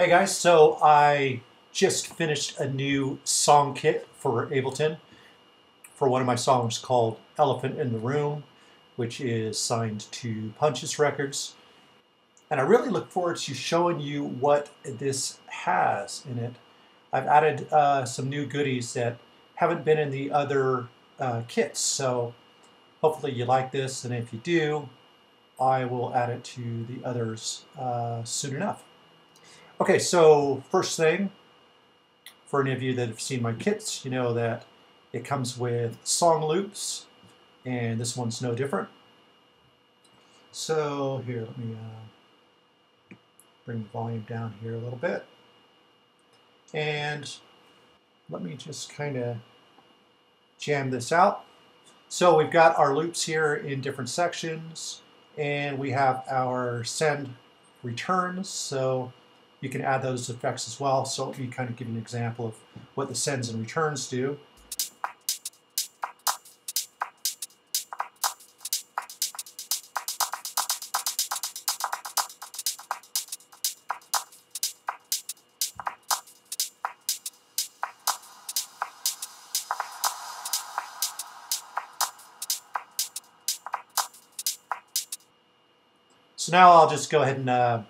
Hey guys, so I just finished a new song kit for Ableton for one of my songs called Elephant in the Room, which is signed to Punches Records. And I really look forward to showing you what this has in it. I've added some new goodies that haven't been in the other kits, so hopefully you like this, and if you do, I will add it to the others soon enough. Okay, so first thing, for any of you that have seen my kits, you know that it comes with song loops, and this one's no different. So here, let me bring the volume down here a little bit. And let me just kind of jam this out. So we've got our loops here in different sections, and we have our send returns. So you can add those effects as well. So let me kind of give you an example of what the sends and returns do. So now I'll just go ahead and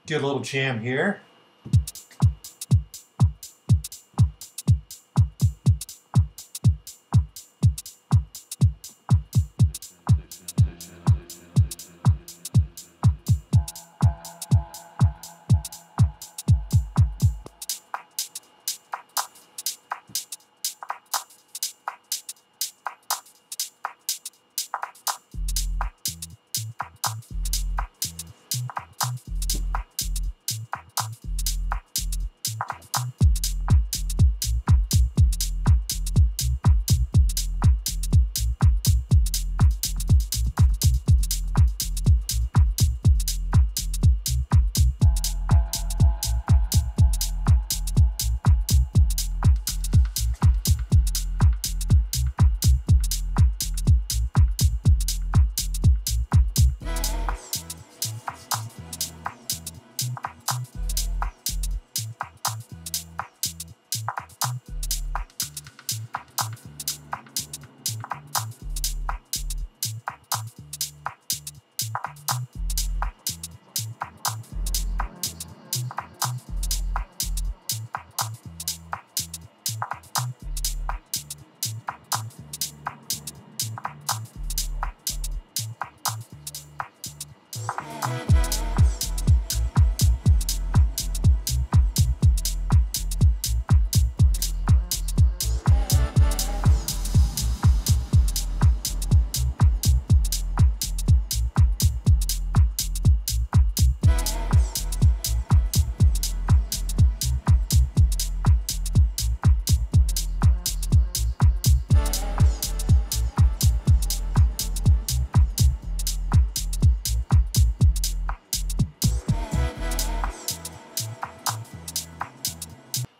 do a little jam here.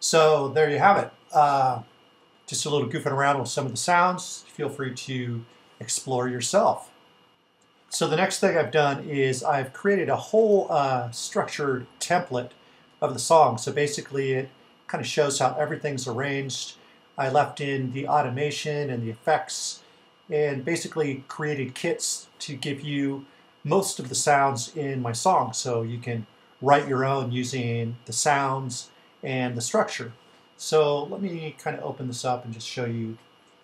So there you have it. Just a little goofing around with some of the sounds. Feel free to explore yourself. So the next thing I've done is I've created a whole structured template of the song. So basically it kind of shows how everything's arranged. I left in the automation and the effects and basically created kits to give you most of the sounds in my song. So you can write your own using the sounds and the structure. So let me kind of open this up and just show you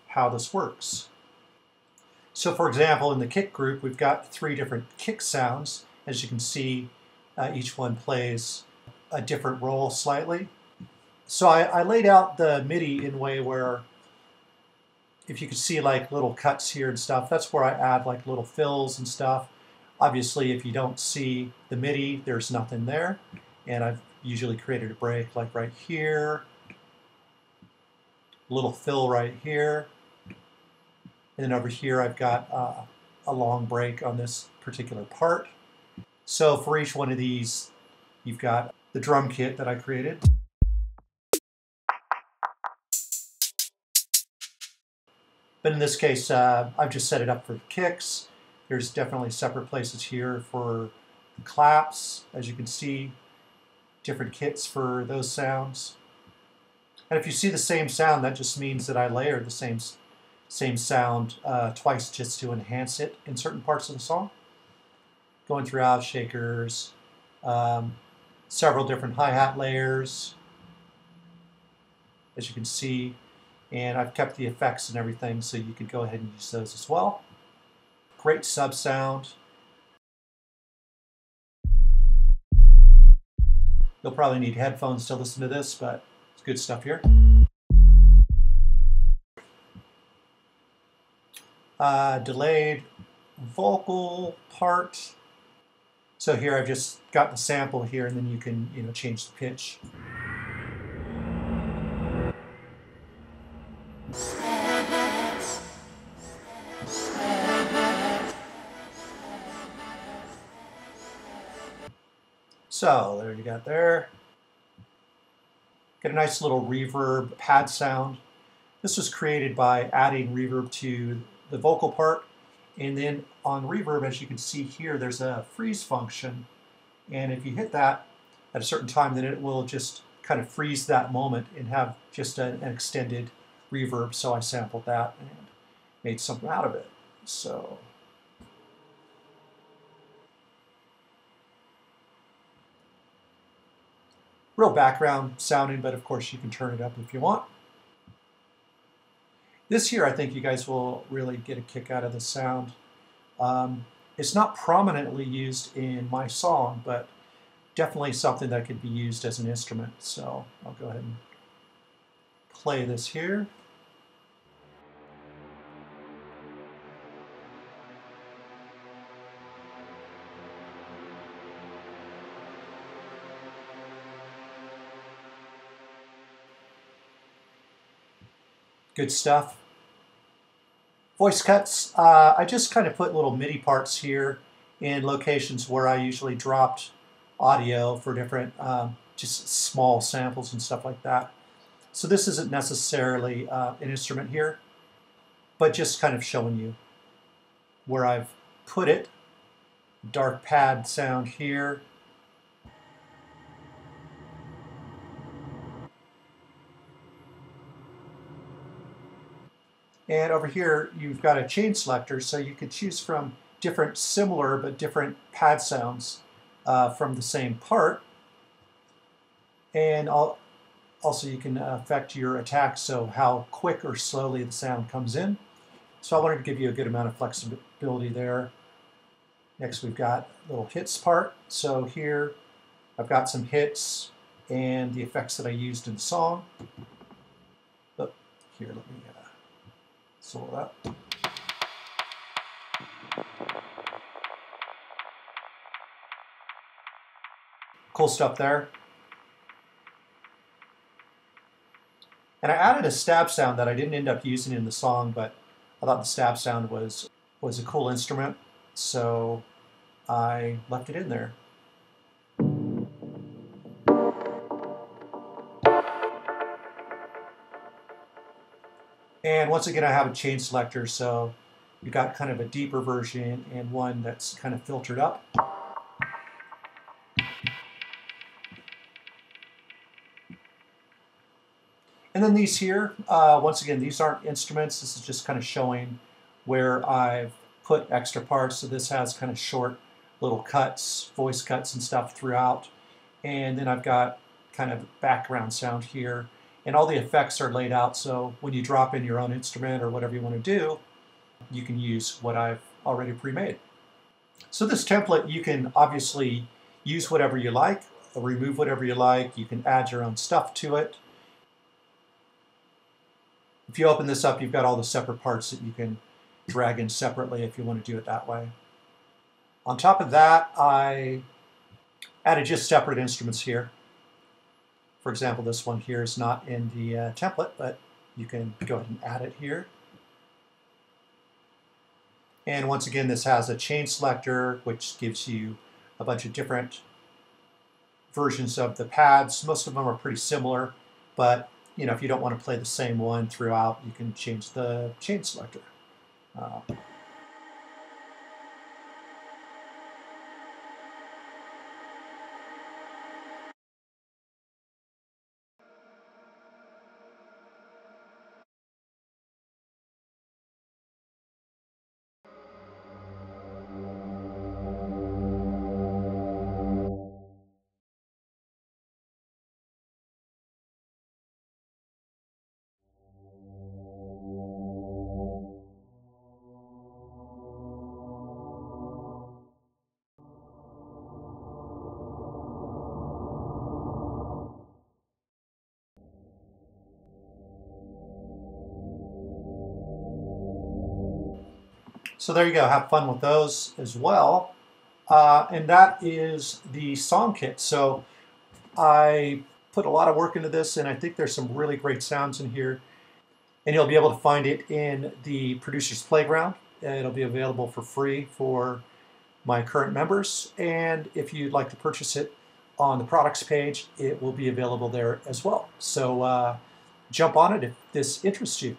how this works. So for example, in the kick group, we've got 3 different kick sounds. As you can see, each one plays a different role slightly. So I laid out the MIDI in a way where, if you could see like little cuts here and stuff, that's where I add like little fills and stuff. Obviously, if you don't see the MIDI, there's nothing there. And I've usually created a break like right here, a little fill right here, and then over here I've got a long break on this particular part. So for each one of these, you've got the drum kit that I created. But in this case, I've just set it up for kicks. There's definitely separate places here for claps, as you can see. different kits for those sounds. And if you see the same sound, that just means that I layered the same sound twice just to enhance it in certain parts of the song. Going throughout shakers, several different hi-hat layers, as you can see, and I've kept the effects and everything so you could go ahead and use those as well. Great sub sound. You'll probably need headphones to listen to this, but it's good stuff here. Delayed vocal part. So here I've just got the sample here, and then you can change the pitch. So there you got there. Get a nice little reverb pad sound. This was created by adding reverb to the vocal part. And then on reverb, as you can see here, there's a freeze function. And if you hit that at a certain time, then it will just kind of freeze that moment and have just an extended reverb. So I sampled that and made something out of it. So real background sounding, but of course you can turn it up if you want. This here, I think you guys will really get a kick out of the sound. It's not prominently used in my song, but definitely something that could be used as an instrument. So I'll go ahead and play this here. Good stuff. Voice cuts, I just kind of put little MIDI parts here in locations where I usually dropped audio for different, just small samples and stuff like that. So this isn't necessarily an instrument here, but just kind of showing you where I've put it. Dark pad sound here. And over here, you've got a chain selector, so you could choose from different similar but different pad sounds from the same part. And also you can affect your attack, so how quick or slowly the sound comes in. So I wanted to give you a good amount of flexibility there. Next we've got little hits part. So here I've got some hits and the effects that I used in the song. But here, let me sort that. Cool stuff there. And I added a stab sound that I didn't end up using in the song, but I thought the stab sound was a cool instrument, so I left it in there. And once again, I have a chain selector, so you've got kind of a deeper version and one that's kind of filtered up. And then these here, once again, these aren't instruments. This is just kind of showing where I've put extra parts. So this has kind of short little cuts, voice cuts and stuff throughout. And then I've got kind of background sound here. And all the effects are laid out, so when you drop in your own instrument or whatever you want to do, you can use what I've already pre-made. So this template, you can obviously use whatever you like, or remove whatever you like. You can add your own stuff to it. If you open this up, you've got all the separate parts that you can drag in separately if you want to do it that way. On top of that, I added just separate instruments here. For example, this one here is not in the template, but you can go ahead and add it here. And once again, this has a chain selector, which gives you a bunch of different versions of the pads. Most of them are pretty similar, but if you don't want to play the same one throughout, you can change the chain selector. So there you go. Have fun with those as well. And that is the song kit. So I put a lot of work into this, and I think there's some really great sounds in here. And you'll be able to find it in the Producer's Playground. It'll be available for free for my current members. And if you'd like to purchase it on the products page, it will be available there as well. So jump on it if this interests you.